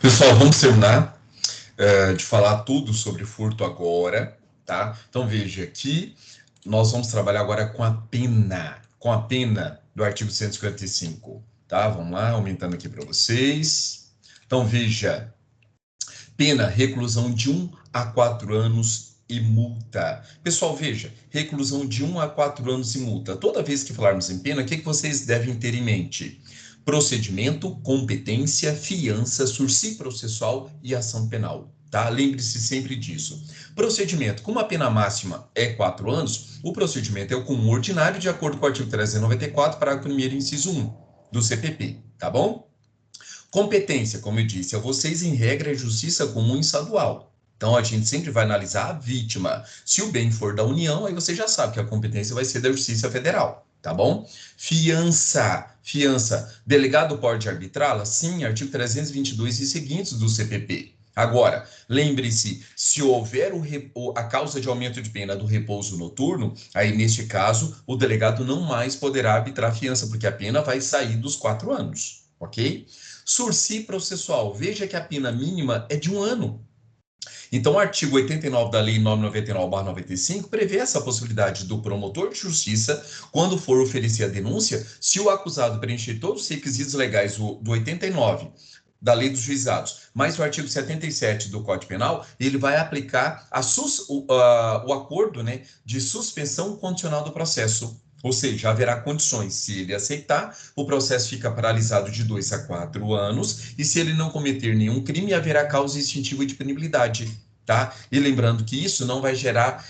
Pessoal, vamos terminar de falar tudo sobre furto agora, tá? Então veja aqui, nós vamos trabalhar agora com a pena do artigo 155, tá? Vamos lá, aumentando aqui para vocês. Então veja, pena, reclusão de 1 a 4 anos e multa. Pessoal, veja, reclusão de 1 a 4 anos e multa. Toda vez que falarmos em pena, o que vocês devem ter em mente? Procedimento, competência, fiança, sursi processual e ação penal. Tá? Lembre-se sempre disso. Procedimento, como a pena máxima é 4 anos, o procedimento é o comum ordinário de acordo com o artigo 394, parágrafo 1º, inciso 1 do CPP, tá bom? Competência, como eu disse, a vocês, em regra, é justiça comum estadual. Então, a gente sempre vai analisar a vítima. Se o bem for da União, aí você já sabe que a competência vai ser da Justiça Federal, tá bom? Fiança. Fiança. Delegado pode arbitrá-la? Sim, artigo 322 e seguintes do CPP. Agora, lembre-se, se houver a causa de aumento de pena do repouso noturno, aí, neste caso, o delegado não mais poderá arbitrar fiança, porque a pena vai sair dos 4 anos, ok? Sursi processual, veja que a pena mínima é de 1 ano. Então, o artigo 89 da Lei 999/95 prevê essa possibilidade do promotor de justiça, quando for oferecer a denúncia, se o acusado preencher todos os requisitos legais do 89 da Lei dos Juizados, mais o artigo 77 do Código Penal, ele vai aplicar o acordo, né, de suspensão condicional do processo. Ou seja, haverá condições. Se ele aceitar, o processo fica paralisado de 2 a 4 anos, e se ele não cometer nenhum crime, haverá causa extintiva de punibilidade. Tá? E lembrando que isso não vai gerar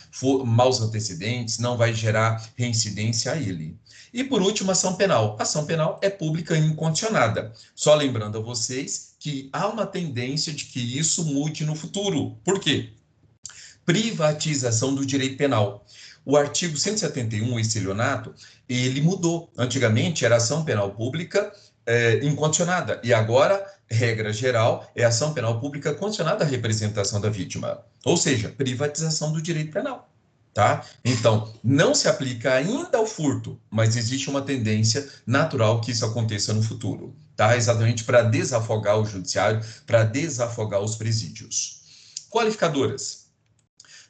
maus antecedentes, não vai gerar reincidência a ele. E por último, ação penal. Ação penal é pública e incondicionada. Só lembrando a vocês que há uma tendência de que isso mude no futuro. Por quê? Privatização do direito penal. O artigo 171, o estelionato, ele mudou. Antigamente era ação penal pública incondicionada, e agora, regra geral, é ação penal pública condicionada à representação da vítima. Ou seja, privatização do direito penal. Tá? Então, não se aplica ainda ao furto, mas existe uma tendência natural que isso aconteça no futuro, tá? Exatamente para desafogar o judiciário, para desafogar os presídios. Qualificadoras.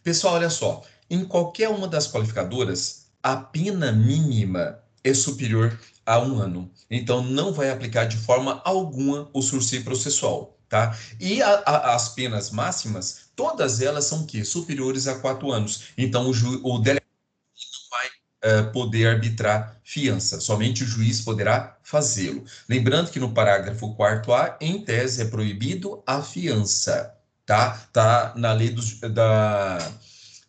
Pessoal, olha só, em qualquer uma das qualificadoras, a pena mínima é superior a 1 ano. Então, não vai aplicar de forma alguma o sursi processual, tá? E as penas máximas, todas elas são que superiores a 4 anos. Então, o delegado não vai poder arbitrar fiança, somente o juiz poderá fazê-lo. Lembrando que no parágrafo 4º A, em tese, é proibido a fiança, tá? Tá na lei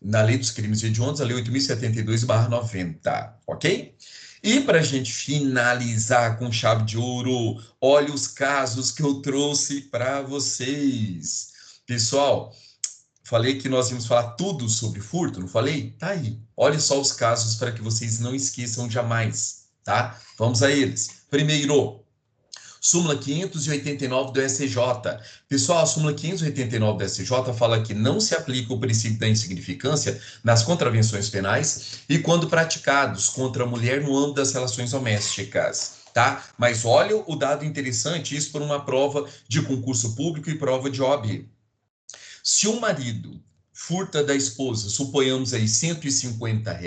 na Lei dos Crimes Hediondos, a Lei 8.072/90, ok? E para a gente finalizar com chave de ouro, olha os casos que eu trouxe para vocês. Pessoal, falei que nós íamos falar tudo sobre furto, não falei? Tá aí. Olha só os casos para que vocês não esqueçam jamais, tá? Vamos a eles. Primeiro, súmula 589 do STJ. Pessoal, a súmula 589 do STJ fala que não se aplica o princípio da insignificância nas contravenções penais e quando praticados contra a mulher no âmbito das relações domésticas. Tá? Mas olha o dado interessante, isso por uma prova de concurso público e prova de OAB. Se o marido furta da esposa, suponhamos aí R$ 150,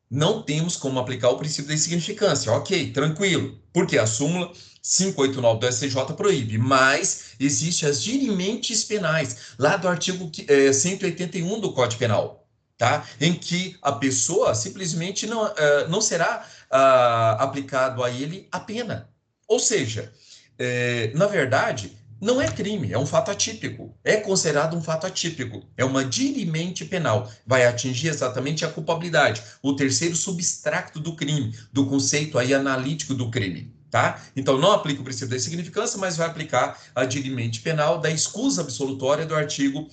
não temos como aplicar o princípio da insignificância. Ok, tranquilo. Porque a súmula 589 do STJ proíbe, mas existem as dirimentes penais, lá do artigo 181 do Código Penal, tá? Em que a pessoa simplesmente não será aplicado a ele a pena. Ou seja, na verdade, não é crime, é um fato atípico. É considerado um fato atípico. É uma dirimente penal. Vai atingir exatamente a culpabilidade, o terceiro substrato do crime, do conceito aí analítico do crime. Tá? Então, não aplica o princípio da insignificância, mas vai aplicar a dirimente penal da escusa absolutória do artigo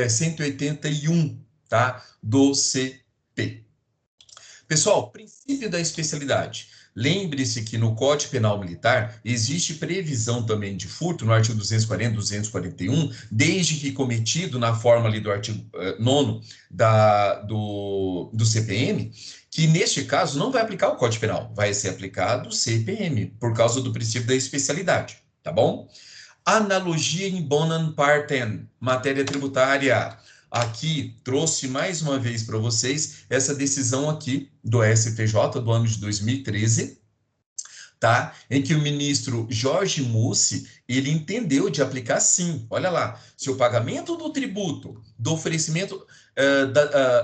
181, tá? Do CP. Pessoal, princípio da especialidade. Lembre-se que no Código Penal Militar existe previsão também de furto no artigo 240, 241, desde que cometido na forma ali do artigo 9 do CPM, que neste caso não vai aplicar o Código Penal, vai ser aplicado o CPM, por causa do princípio da especialidade, tá bom? Analogia in bonum partem, matéria tributária. Aqui trouxe mais uma vez para vocês essa decisão aqui do STJ do ano de 2013, tá? Em que o ministro Jorge Mussi, ele entendeu de aplicar sim. Olha lá, se o pagamento do tributo, do oferecimento,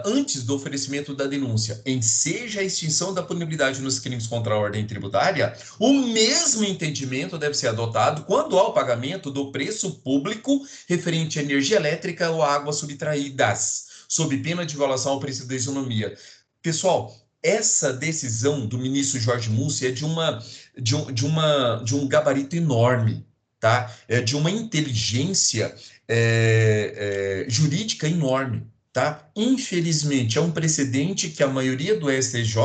antes do oferecimento da denúncia, enseja a extinção da punibilidade nos crimes contra a ordem tributária, o mesmo entendimento deve ser adotado quando há o pagamento do preço público referente à energia elétrica ou águas subtraídas, sob pena de violação ao princípio da isonomia. Pessoal, essa decisão do ministro Jorge Mussi é de um gabarito enorme, tá? É de uma inteligência jurídica enorme, tá? Infelizmente, é um precedente que a maioria do STJ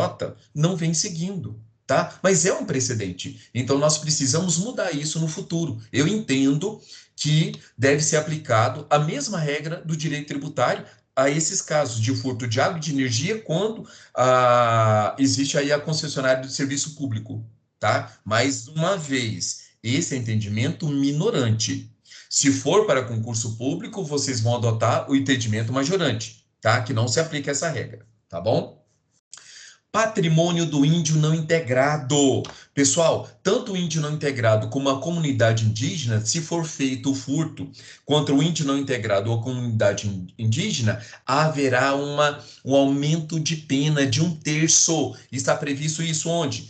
não vem seguindo, tá? Mas é um precedente. Então, nós precisamos mudar isso no futuro. Eu entendo que deve ser aplicado a mesma regra do direito tributário a esses casos de furto de água e de energia quando existe aí a concessionária do serviço público, tá? Mais uma vez, esse é entendimento minorante. Se for para concurso público, vocês vão adotar o entendimento majorante, tá? Que não se aplica essa regra, tá bom? Patrimônio do índio não integrado. Pessoal, tanto o índio não integrado como a comunidade indígena, se for feito o furto contra o índio não integrado ou a comunidade indígena, haverá um aumento de pena de 1/3. Está previsto isso onde?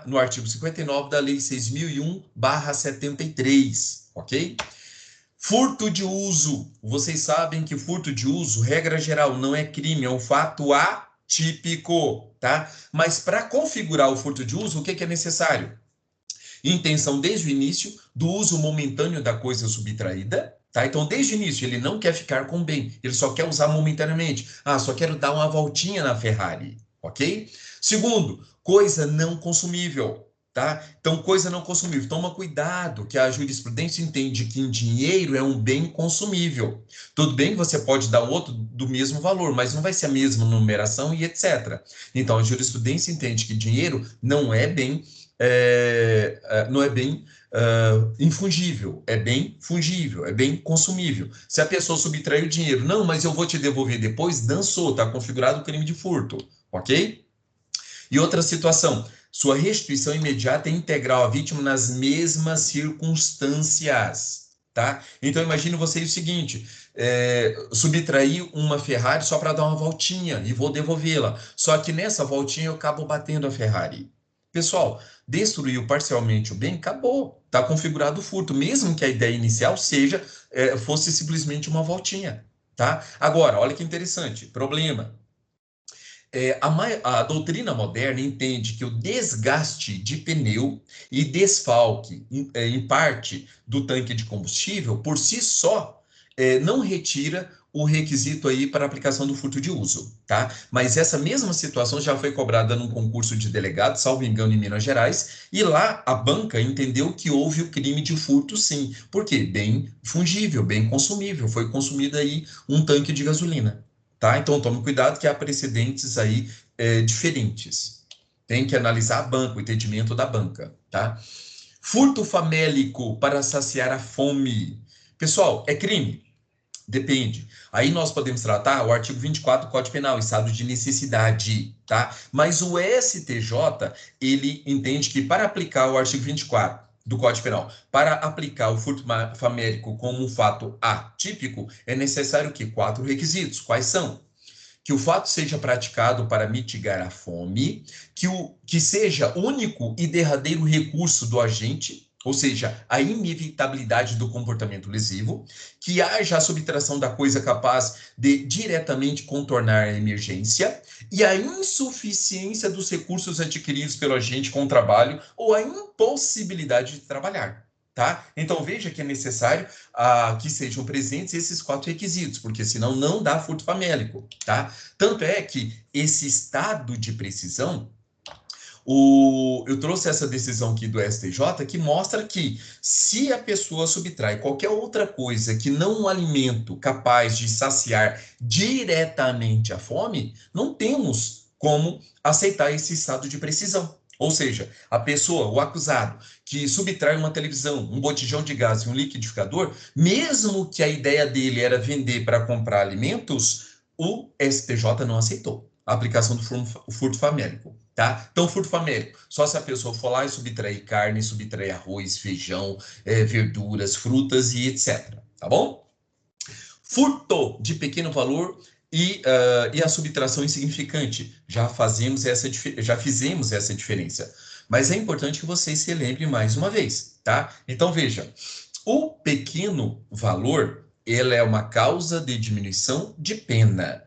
No artigo 59 da Lei 6.001/73, ok? Furto de uso. Vocês sabem que furto de uso, regra geral, não é crime, é um fato atípico, tá? Mas para configurar o furto de uso, o que é necessário? Intenção desde o início do uso momentâneo da coisa subtraída, tá? Então, desde o início, ele não quer ficar com o bem, ele só quer usar momentaneamente. Só quero dar uma voltinha na Ferrari, ok? Segundo, coisa não consumível. Tá? Então, coisa não consumível. Toma cuidado, que a jurisprudência entende que em dinheiro é um bem consumível. Tudo bem que você pode dar outro do mesmo valor, mas não vai ser a mesma numeração e etc. Então, a jurisprudência entende que dinheiro não é bem, infungível, é bem fungível, é bem consumível. Se a pessoa subtrair o dinheiro, não, mas eu vou te devolver depois, dançou, está configurado o crime de furto, ok? E outra situação, sua restituição imediata e integral à vítima nas mesmas circunstâncias, tá? Então, imagine você o seguinte, subtrair uma Ferrari só para dar uma voltinha e vou devolvê-la. Só que nessa voltinha eu acabo batendo a Ferrari. Pessoal, destruiu parcialmente o bem, acabou. Está configurado o furto, mesmo que a ideia inicial fosse simplesmente uma voltinha, tá? Agora, olha que interessante, problema. A doutrina moderna entende que o desgaste de pneu e desfalque, em parte, do tanque de combustível, por si só, não retira o requisito aí para aplicação do furto de uso, tá? Mas essa mesma situação já foi cobrada num concurso de delegado, salvo engano, em Minas Gerais, e lá a banca entendeu que houve o crime de furto, sim. Por quê? Bem fungível, bem consumível, foi consumido aí um tanque de gasolina. Tá? Então, tome cuidado que há precedentes aí diferentes. Tem que analisar a banca, o entendimento da banca. Tá? Furto famélico para saciar a fome. Pessoal, é crime? Depende. Aí nós podemos tratar o artigo 24 do Código Penal, estado de necessidade, tá? Mas o STJ, ele entende que para aplicar o artigo 24 do Código Penal, para aplicar o furto famélico como um fato atípico, é necessário que 4 requisitos. Quais são? Que o fato seja praticado para mitigar a fome, que seja único e derradeiro recurso do agente, ou seja, a inevitabilidade do comportamento lesivo, que haja a subtração da coisa capaz de diretamente contornar a emergência e a insuficiência dos recursos adquiridos pelo agente com o trabalho ou a impossibilidade de trabalhar. Tá? Então, veja que é necessário que sejam presentes esses 4 requisitos, porque senão não dá furto famélico. Tá? Tanto é que esse estado de precisão, eu trouxe essa decisão aqui do STJ que mostra que se a pessoa subtrai qualquer outra coisa que não um alimento capaz de saciar diretamente a fome, não temos como aceitar esse estado de precisão. Ou seja, a pessoa, o acusado, que subtrai uma televisão, um botijão de gás e um liquidificador, mesmo que a ideia dele era vender para comprar alimentos, o STJ não aceitou a aplicação do furto famélico, tá? Então, furto famélico, só se a pessoa for lá e subtrair carne, subtrair arroz, feijão, verduras, frutas e etc, tá bom? Furto de pequeno valor e a subtração insignificante. Já fizemos essa diferença. Mas é importante que vocês se lembrem mais uma vez, tá? Então, veja, o pequeno valor, ele é uma causa de diminuição de pena,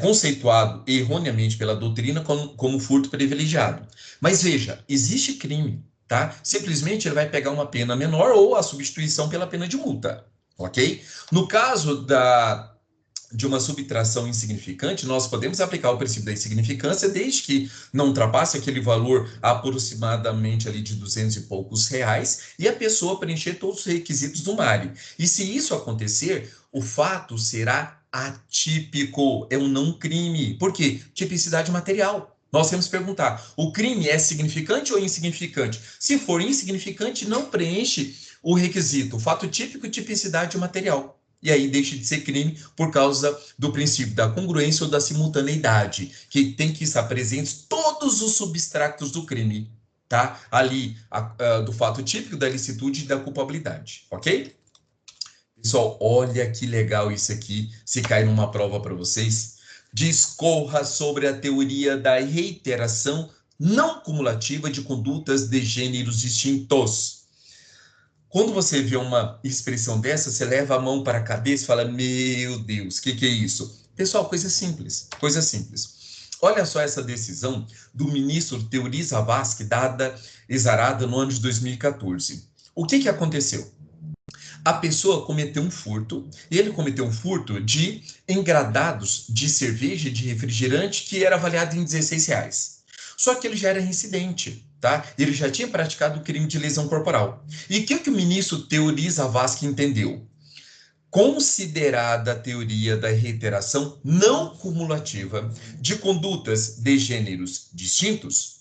conceituado erroneamente pela doutrina como furto privilegiado. Mas veja, existe crime, tá? Simplesmente ele vai pegar uma pena menor ou a substituição pela pena de multa, ok? No caso de uma subtração insignificante, nós podemos aplicar o princípio da insignificância desde que não ultrapasse aquele valor aproximadamente ali de 200 e poucos reais e a pessoa preencher todos os requisitos do MARI. E se isso acontecer, o fato será atípico, é um não crime. Por quê? Tipicidade material. Nós temos que perguntar, o crime é significante ou insignificante? Se for insignificante, não preenche o requisito, o fato típico e tipicidade material. E aí deixa de ser crime por causa do princípio da congruência ou da simultaneidade, que tem que estar presentes todos os substratos do crime, tá? Ali, do fato típico, da licitude e da culpabilidade, ok? Pessoal, olha que legal isso aqui, se cai numa prova para vocês. Discorra sobre a teoria da reiteração não cumulativa de condutas de gêneros distintos. Quando você vê uma expressão dessa, você leva a mão para a cabeça e fala, meu Deus, o que é isso? Pessoal, coisa simples, coisa simples. Olha só essa decisão do ministro Teori Zavascki, exarada no ano de 2014. O que aconteceu? A pessoa cometeu um furto, e ele cometeu um furto de engradados de cerveja e de refrigerante que era avaliado em R$16. Só que ele já era reincidente, tá? Ele já tinha praticado o crime de lesão corporal. E o que o ministro Teori Zavascki entendeu? Considerada a teoria da reiteração não cumulativa de condutas de gêneros distintos,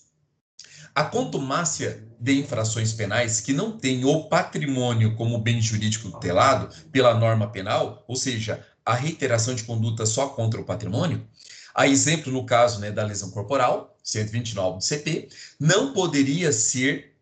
a contumácia de infrações penais que não tem o patrimônio como bem jurídico tutelado pela norma penal, ou seja, a reiteração de conduta só contra o patrimônio, a exemplo no caso, né, da lesão corporal, 129 do CP, não poderia ser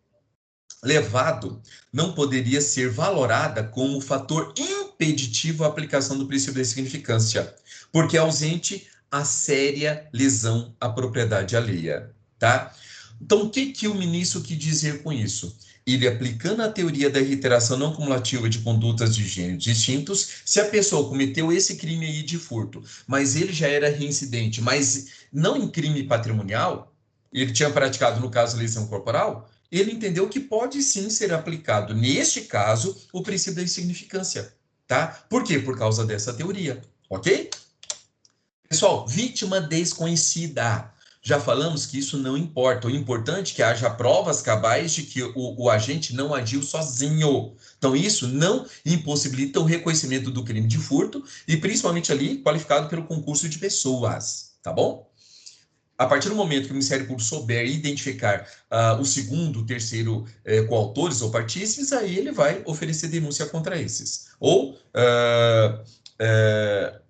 valorada como fator impeditivo à aplicação do princípio da insignificância, porque é ausente a séria lesão à propriedade alheia, tá? Então, o que o ministro quis dizer com isso? Ele aplicando a teoria da reiteração não cumulativa de condutas de gêneros distintos, se a pessoa cometeu esse crime aí de furto, mas ele já era reincidente, mas não em crime patrimonial, ele tinha praticado, no caso, lesão corporal, ele entendeu que pode sim ser aplicado, neste caso, o princípio da insignificância, tá? Por quê? Por causa dessa teoria, ok? Pessoal, vítima desconhecida. Já falamos que isso não importa. O importante é que haja provas cabais de que o agente não agiu sozinho. Então, isso não impossibilita o reconhecimento do crime de furto e, principalmente ali, qualificado pelo concurso de pessoas. Tá bom? A partir do momento que o Ministério Público souber identificar o segundo, o terceiro coautores ou partícipes, aí ele vai oferecer denúncia contra esses. Ou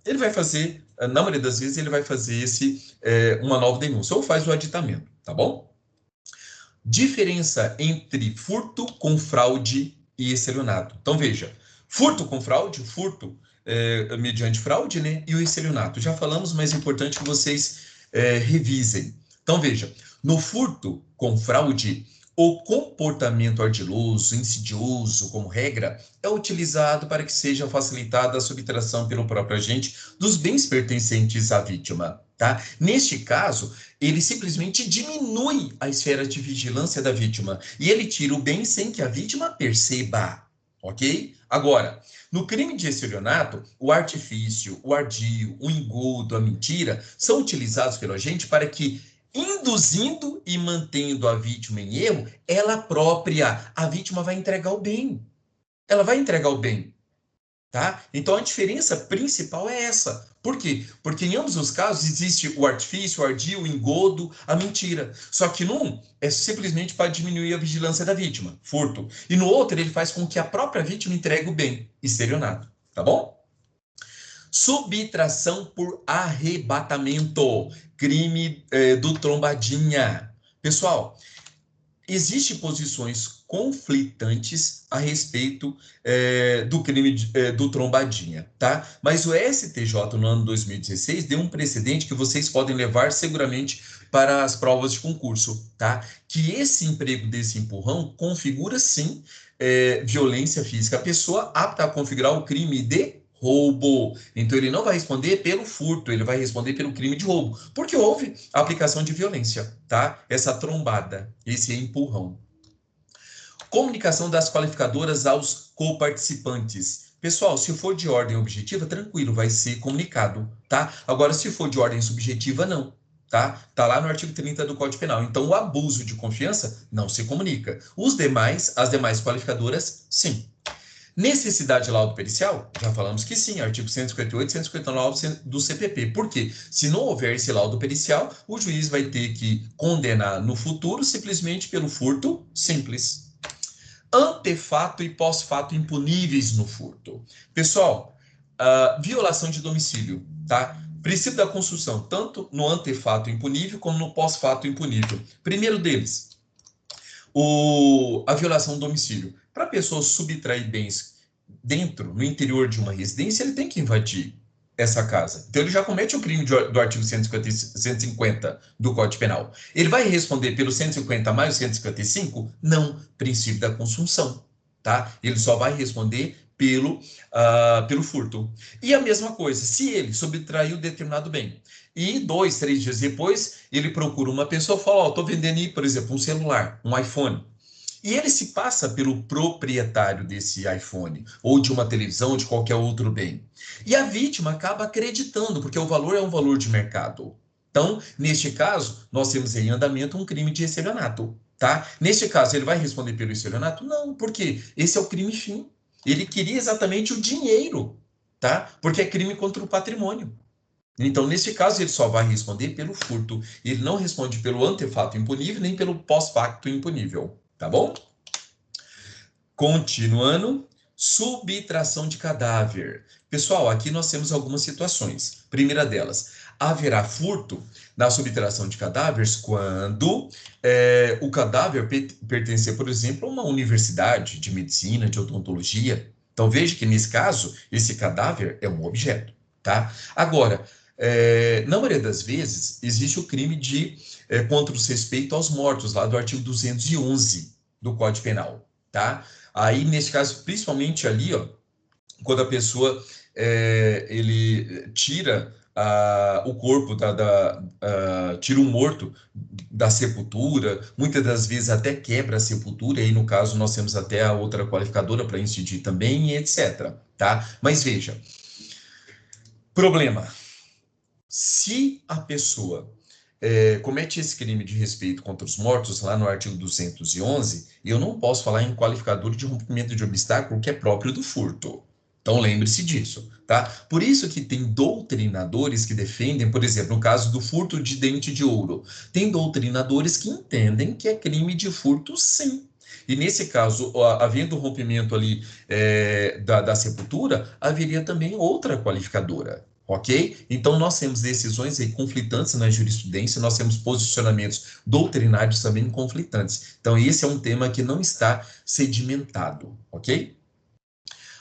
ele vai fazer, na maioria das vezes, ele vai fazer uma nova denúncia, ou faz o aditamento, tá bom? Diferença entre furto com fraude e estelionato. Então, veja, furto com fraude, furto mediante fraude, né? E o estelionato. Já falamos, mas é importante que vocês revisem. Então, veja, no furto com fraude, o comportamento ardiloso, insidioso, como regra, é utilizado para que seja facilitada a subtração pelo próprio agente dos bens pertencentes à vítima, tá? Neste caso, ele simplesmente diminui a esfera de vigilância da vítima e ele tira o bem sem que a vítima perceba, ok? Agora, no crime de estelionato, o artifício, o ardil, o engodo, a mentira são utilizados pelo agente para que, induzindo e mantendo a vítima em erro, ela própria, a vítima vai entregar o bem. Ela vai entregar o bem. Tá? Então, a diferença principal é essa. Por quê? Porque em ambos os casos existe o artifício, o ardil, o engodo, a mentira. Só que num é simplesmente para diminuir a vigilância da vítima, furto. E no outro, ele faz com que a própria vítima entregue o bem, estelionato. Tá bom? Subtração por arrebatamento, crime do trombadinha. Pessoal, existem posições conflitantes a respeito do crime do trombadinha, tá? Mas o STJ, no ano 2016, deu um precedente que vocês podem levar seguramente para as provas de concurso, tá? Que esse emprego desse empurrão configura, sim, violência física. A pessoa apta a configurar o crime de roubo. Então, ele não vai responder pelo furto, ele vai responder pelo crime de roubo, porque houve aplicação de violência, tá? Essa trombada, esse empurrão. Comunicação das qualificadoras aos coparticipantes. Pessoal, se for de ordem objetiva, tranquilo, vai ser comunicado, tá? Agora, se for de ordem subjetiva, não, tá? Tá lá no artigo 30 do Código Penal. Então, o abuso de confiança não se comunica. As demais qualificadoras, sim. Necessidade de laudo pericial? Já falamos que sim, artigo 158 e 159 do CPP. Por quê? Se não houver esse laudo pericial, o juiz vai ter que condenar no futuro simplesmente pelo furto simples. Antefato e pós-fato impuníveis no furto. Pessoal, violação de domicílio, tá? Princípio da construção, tanto no antefato impunível como no pós-fato impunível. Primeiro deles, a violação do domicílio. Para a pessoa subtrair bens no interior de uma residência, ele tem que invadir essa casa. Então, ele já comete o crime do artigo 150 do Código Penal. Ele vai responder pelo 150 mais o 155? Não, princípio da consunção, tá? Ele só vai responder pelo furto. E a mesma coisa, se ele subtraiu determinado bem e 2, 3 dias depois ele procura uma pessoa e fala, ó, tô vendendo aí, por exemplo, um celular, um iPhone. E ele se passa pelo proprietário desse iPhone, ou de uma televisão, ou de qualquer outro bem. E a vítima acaba acreditando, porque o valor é um valor de mercado. Então, neste caso, nós temos em andamento um crime de estelionato, tá? Neste caso, ele vai responder pelo estelionato? Não, porque esse é o crime fim. Ele queria exatamente o dinheiro, tá? Porque é crime contra o patrimônio. Então, neste caso, ele só vai responder pelo furto. Ele não responde pelo antefato impunível, nem pelo pós-facto impunível. Tá bom? Continuando, subtração de cadáver. Pessoal, aqui nós temos algumas situações. Primeira delas, haverá furto na subtração de cadáveres quando o cadáver pertencer, por exemplo, a uma universidade de medicina, de odontologia. Então, veja que, nesse caso, esse cadáver é um objeto, tá? Agora, na maioria das vezes, existe o crime de contra o respeito aos mortos, lá do artigo 211 do Código Penal, tá? Aí, nesse caso, principalmente ali, ó, quando a pessoa ele tira o corpo, tira um morto da sepultura, muitas das vezes até quebra a sepultura, e aí no caso nós temos até a outra qualificadora para incidir também, e etc. Tá? Mas veja, problema, se a pessoa comete esse crime de respeito contra os mortos, lá no artigo 211, eu não posso falar em qualificador de rompimento de obstáculo que é próprio do furto. Então, lembre-se disso, tá? Por isso que tem doutrinadores que defendem, por exemplo, no caso do furto de dente de ouro, tem doutrinadores que entendem que é crime de furto, sim. E nesse caso, havendo o rompimento ali da sepultura, haveria também outra qualificadora. Ok? Então, nós temos decisões aí conflitantes na jurisprudência, nós temos posicionamentos doutrinários também conflitantes. Então, esse é um tema que não está sedimentado, ok?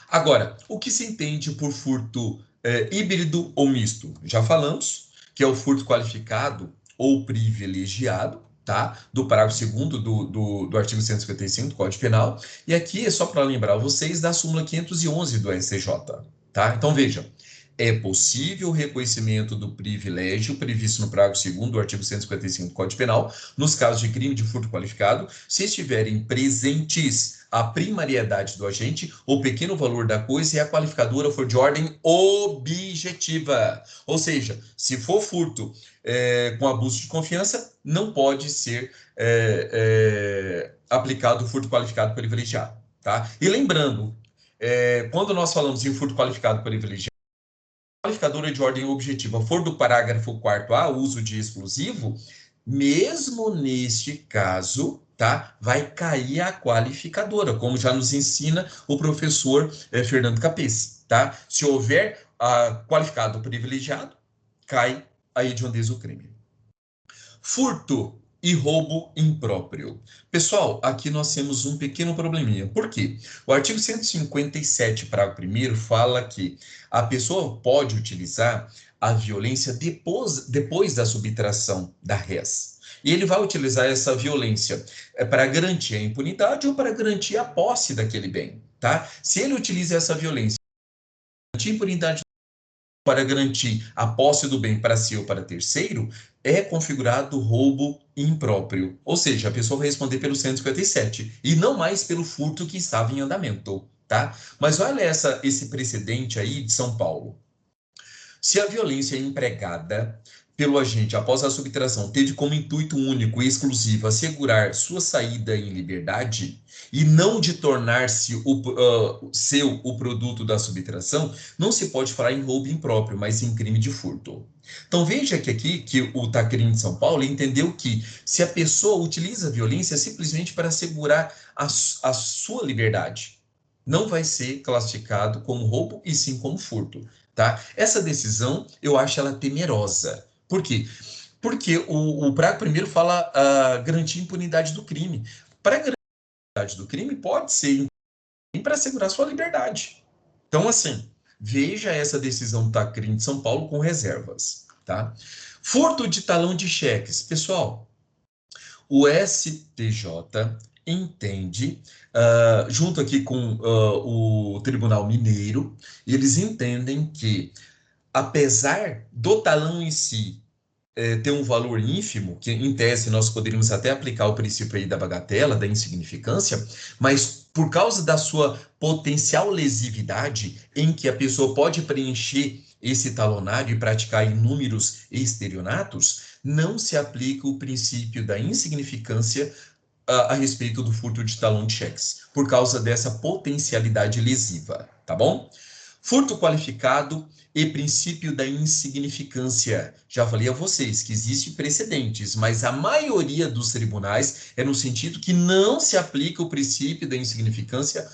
Agora, o que se entende por furto híbrido ou misto? Já falamos que é o furto qualificado ou privilegiado, tá? Do parágrafo 2º do artigo 155 do Código Penal. E aqui é só para lembrar vocês da súmula 511 do STJ, tá? Então, vejam. É possível o reconhecimento do privilégio previsto no parágrafo 2º do artigo 155 do Código Penal, nos casos de crime de furto qualificado, se estiverem presentes a primariedade do agente, o pequeno valor da coisa e a qualificadora for de ordem objetiva. Ou seja, se for furto com abuso de confiança, não pode ser aplicado o furto qualificado privilegiado. Tá? E lembrando, quando nós falamos em furto qualificado privilegiado, qualificadora de ordem objetiva for do parágrafo 4º uso de explosivo, mesmo neste caso, tá, vai cair a qualificadora, como já nos ensina o professor Fernando Capês, tá? Se houver qualificado privilegiado, cai a hediondez do crime. Furto e roubo impróprio. Pessoal, aqui nós temos um pequeno probleminha. Por quê? O artigo 157, parágrafo 1º, fala que a pessoa pode utilizar a violência depois da subtração da res. E ele vai utilizar essa violência para garantir a impunidade ou para garantir a posse daquele bem, tá? Se ele utiliza essa violência para garantir a impunidade para garantir a posse do bem para si ou para terceiro, é configurado roubo impróprio. Ou seja, a pessoa vai responder pelo 157 e não mais pelo furto que estava em andamento, tá? Mas olha esse precedente aí de São Paulo. Se a violência empregada pelo agente após a subtração teve como intuito único e exclusivo assegurar sua saída em liberdade e não de tornar-se seu o produto da subtração, não se pode falar em roubo impróprio, mas em crime de furto. Então veja que aqui que o Tacrim de São Paulo entendeu que se a pessoa utiliza a violência simplesmente para assegurar a sua liberdade, não vai ser classificado como roubo e sim como furto. Tá? Essa decisão, eu acho ela temerosa. Por quê? Porque o parágrafo primeiro fala garantir impunidade do crime. Para garantir a impunidade do crime, pode ser para assegurar sua liberdade. Então, assim, veja essa decisão do TACRIM de São Paulo com reservas. Tá? Furto de talão de cheques. Pessoal, o STJ entende, junto aqui com o Tribunal Mineiro, eles entendem que apesar do talão em si ter um valor ínfimo, que em tese nós poderíamos até aplicar o princípio aí da bagatela, da insignificância, mas por causa da sua potencial lesividade, em que a pessoa pode preencher esse talonário e praticar inúmeros estelionatos, não se aplica o princípio da insignificância a respeito do furto de talão de cheques, por causa dessa potencialidade lesiva, tá bom? Furto qualificado e princípio da insignificância. Já falei a vocês que existem precedentes, mas a maioria dos tribunais é no sentido que não se aplica o princípio da insignificância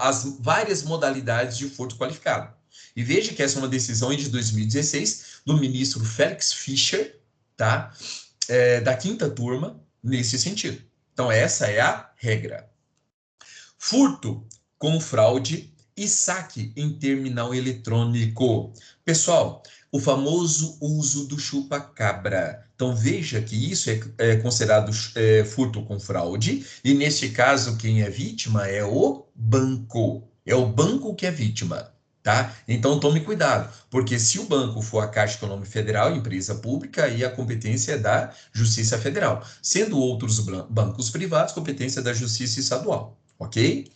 às várias modalidades de furto qualificado. E veja que essa é uma decisão de 2016 do ministro Félix Fischer, tá? Da 5ª turma, nesse sentido. Então, essa é a regra. Furto com fraude e saque em terminal eletrônico. Pessoal, o famoso uso do chupa-cabra. Então, veja que isso é considerado furto com fraude, e neste caso, quem é vítima é o banco. É o banco que é vítima. Tá? Então, tome cuidado, porque se o banco for a Caixa Econômica Federal, empresa pública, aí a competência é da Justiça Federal. Sendo outros bancos privados, competência da Justiça Estadual. Ok?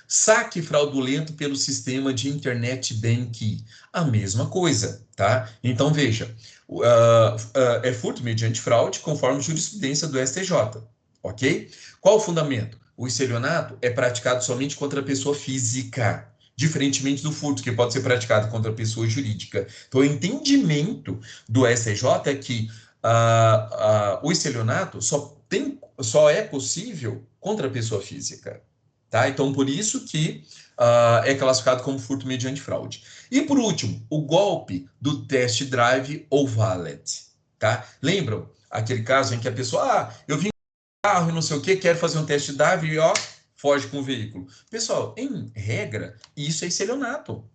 Saque fraudulento pelo sistema de internet banking, a mesma coisa, tá? Então, veja, é furto mediante fraude, conforme jurisprudência do STJ, ok? Qual o fundamento? O estelionato é praticado somente contra a pessoa física, diferentemente do furto, que pode ser praticado contra a pessoa jurídica. Então, o entendimento do STJ é que o estelionato só é possível contra a pessoa física. Tá? Então, por isso que é classificado como furto mediante fraude. E, por último, o golpe do test drive ou valet. Tá? Lembram aquele caso em que a pessoa, eu vim com carro e não sei o que, quero fazer um test drive e, ó, foge com o veículo. Pessoal, em regra, isso é estelionato.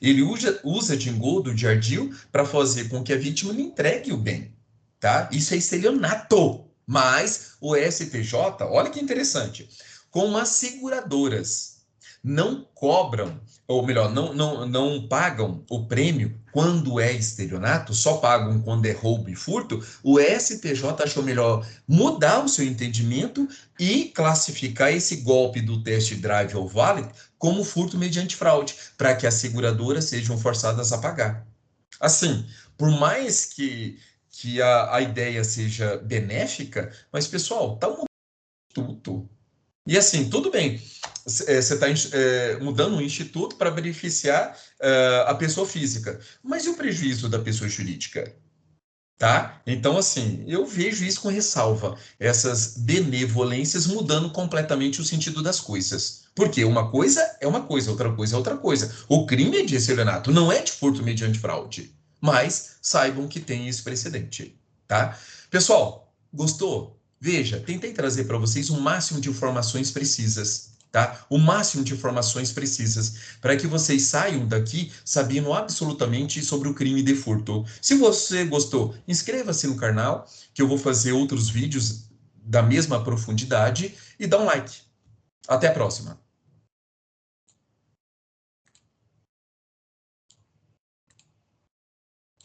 Ele usa de engodo, de ardil, para fazer com que a vítima lhe entregue o bem. Tá? Isso é estelionato. Mas o STJ, olha que interessante, como as seguradoras não cobram, ou melhor, não pagam o prêmio quando é estelionato, só pagam quando é roubo e furto, o STJ achou melhor mudar o seu entendimento e classificar esse golpe do test drive ou valet como furto mediante fraude, para que as seguradoras sejam forçadas a pagar. Assim, por mais que a ideia seja benéfica, mas, pessoal, tá um tudo. E assim, tudo bem. você está mudando o instituto para beneficiar a pessoa física. Mas e o prejuízo da pessoa jurídica? Tá? Então, assim, eu vejo isso com ressalva, essas benevolências mudando completamente o sentido das coisas. Porque uma coisa é uma coisa, outra coisa é outra coisa. O crime é de estelionato, não é de furto mediante fraude. Mas saibam que tem esse precedente, tá? Pessoal, gostou? Veja, tentei trazer para vocês o máximo de informações precisas, tá? O máximo de informações precisas para que vocês saiam daqui sabendo absolutamente sobre o crime de furto. Se você gostou, inscreva-se no canal, que eu vou fazer outros vídeos da mesma profundidade e dá um like. Até a próxima.